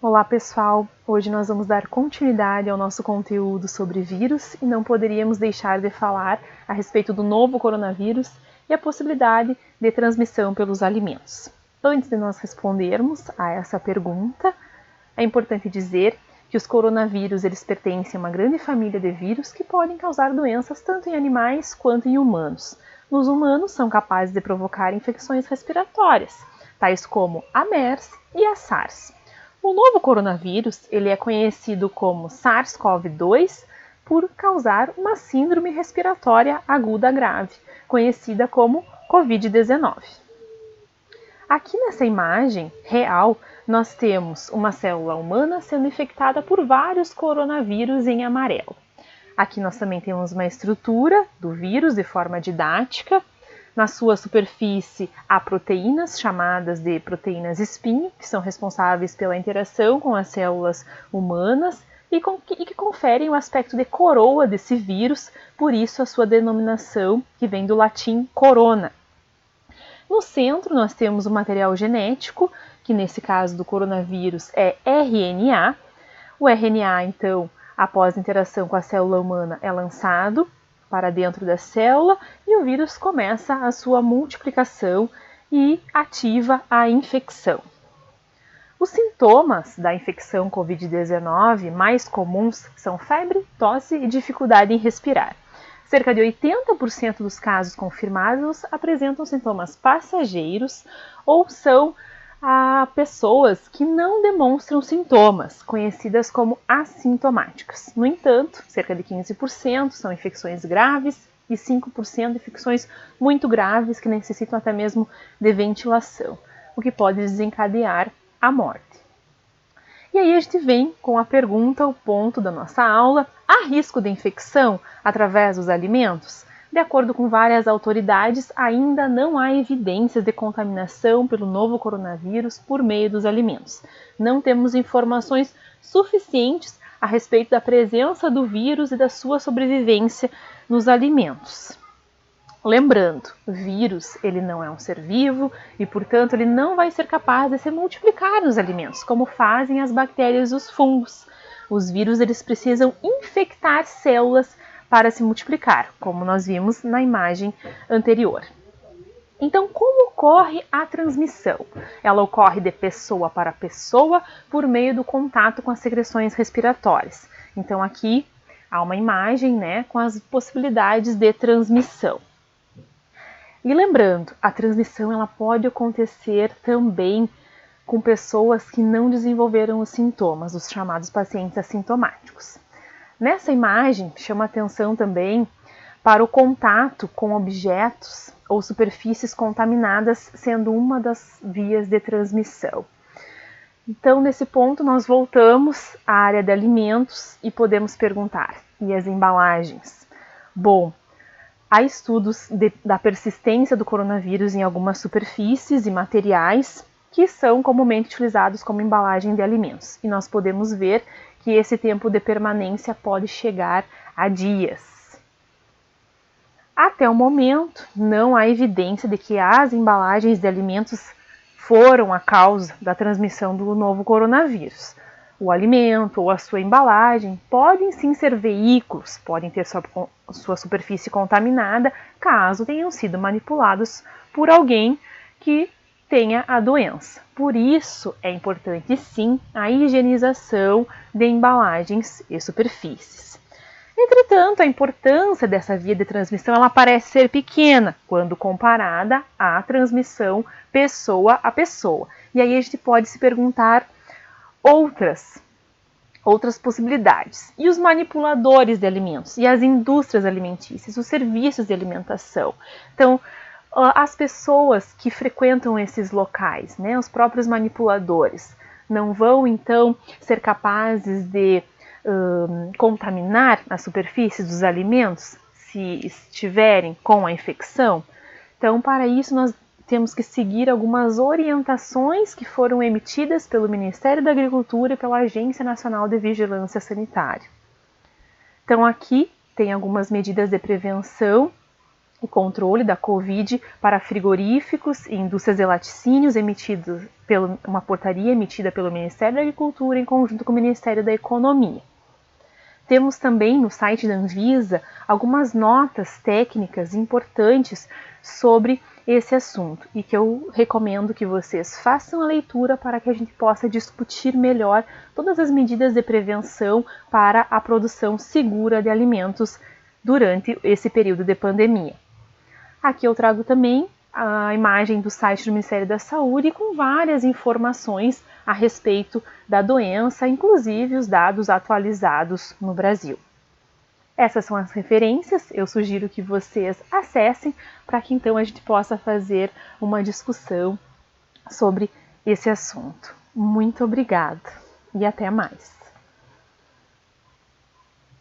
Olá pessoal, hoje nós vamos dar continuidade ao nosso conteúdo sobre vírus e não poderíamos deixar de falar a respeito do novo coronavírus e a possibilidade de transmissão pelos alimentos. Antes de nós respondermos a essa pergunta, é importante dizer que os coronavírus eles pertencem a uma grande família de vírus que podem causar doenças tanto em animais quanto em humanos. Nos humanos são capazes de provocar infecções respiratórias, tais como a MERS e a SARS. O novo coronavírus ele é conhecido como SARS-CoV-2 por causar uma síndrome respiratória aguda grave, conhecida como Covid-19. Aqui nessa imagem real, nós temos uma célula humana sendo infectada por vários coronavírus em amarelo. Aqui nós também temos uma estrutura do vírus de forma didática. Na sua superfície há proteínas chamadas de proteínas espinho, que são responsáveis pela interação com as células humanas e que conferem o aspecto de coroa desse vírus, por isso a sua denominação, que vem do latim corona. No centro nós temos o material genético, que nesse caso do coronavírus é RNA. O RNA, então, após a interação com a célula humana, é lançado para dentro da célula e o vírus começa a sua multiplicação e ativa a infecção. Os sintomas da infecção Covid-19 mais comuns são febre, tosse e dificuldade em respirar. Cerca de 80% dos casos confirmados apresentam sintomas passageiros ou são pessoas que não demonstram sintomas, conhecidas como assintomáticas. No entanto, cerca de 15% são infecções graves e 5% infecções muito graves que necessitam até mesmo de ventilação, o que pode desencadear a morte. E aí a gente vem com a pergunta, o ponto da nossa aula: há risco de infecção através dos alimentos? De acordo com várias autoridades, ainda não há evidências de contaminação pelo novo coronavírus por meio dos alimentos. Não temos informações suficientes a respeito da presença do vírus e da sua sobrevivência nos alimentos. Lembrando, o vírus ele não é um ser vivo e, portanto, ele não vai ser capaz de se multiplicar nos alimentos, como fazem as bactérias e os fungos. Os vírus eles precisam infectar células para se multiplicar, como nós vimos na imagem anterior. Então, como ocorre a transmissão? Ela ocorre de pessoa para pessoa por meio do contato com as secreções respiratórias. Então, aqui há uma imagem, com as possibilidades de transmissão. E lembrando, a transmissão ela pode acontecer também com pessoas que não desenvolveram os sintomas, os chamados pacientes assintomáticos. Nessa imagem, chama atenção também para o contato com objetos ou superfícies contaminadas, sendo uma das vias de transmissão. Então, nesse ponto, nós voltamos à área de alimentos e podemos perguntar: e as embalagens? Bom, há estudos da persistência do coronavírus em algumas superfícies e materiais que são comumente utilizados como embalagem de alimentos. E nós podemos ver que esse tempo de permanência pode chegar a dias. Até o momento, não há evidência de que as embalagens de alimentos foram a causa da transmissão do novo coronavírus. O alimento ou a sua embalagem podem sim ser veículos, podem ter sua superfície contaminada, caso tenham sido manipulados por alguém que tenha a doença. Por isso, é importante sim a higienização de embalagens e superfícies. Entretanto, a importância dessa via de transmissão ela parece ser pequena quando comparada à transmissão pessoa a pessoa. E aí a gente pode se perguntar outras possibilidades. E os manipuladores de alimentos? E as indústrias alimentícias? Os serviços de alimentação? Então, as pessoas que frequentam esses locais, os próprios manipuladores, não vão então ser capazes de contaminar as superfícies dos alimentos se estiverem com a infecção? Então, para isso, nós temos que seguir algumas orientações que foram emitidas pelo Ministério da Agricultura e pela Agência Nacional de Vigilância Sanitária. Então, aqui tem algumas medidas de prevenção e controle da Covid para frigoríficos e indústrias de laticínios, emitidos por uma portaria emitida pelo Ministério da Agricultura em conjunto com o Ministério da Economia. Temos também no site da Anvisa algumas notas técnicas importantes sobre esse assunto e que eu recomendo que vocês façam a leitura para que a gente possa discutir melhor todas as medidas de prevenção para a produção segura de alimentos durante esse período de pandemia. Aqui eu trago também a imagem do site do Ministério da Saúde com várias informações a respeito da doença, inclusive os dados atualizados no Brasil. Essas são as referências, eu sugiro que vocês acessem para que então a gente possa fazer uma discussão sobre esse assunto. Muito obrigada e até mais!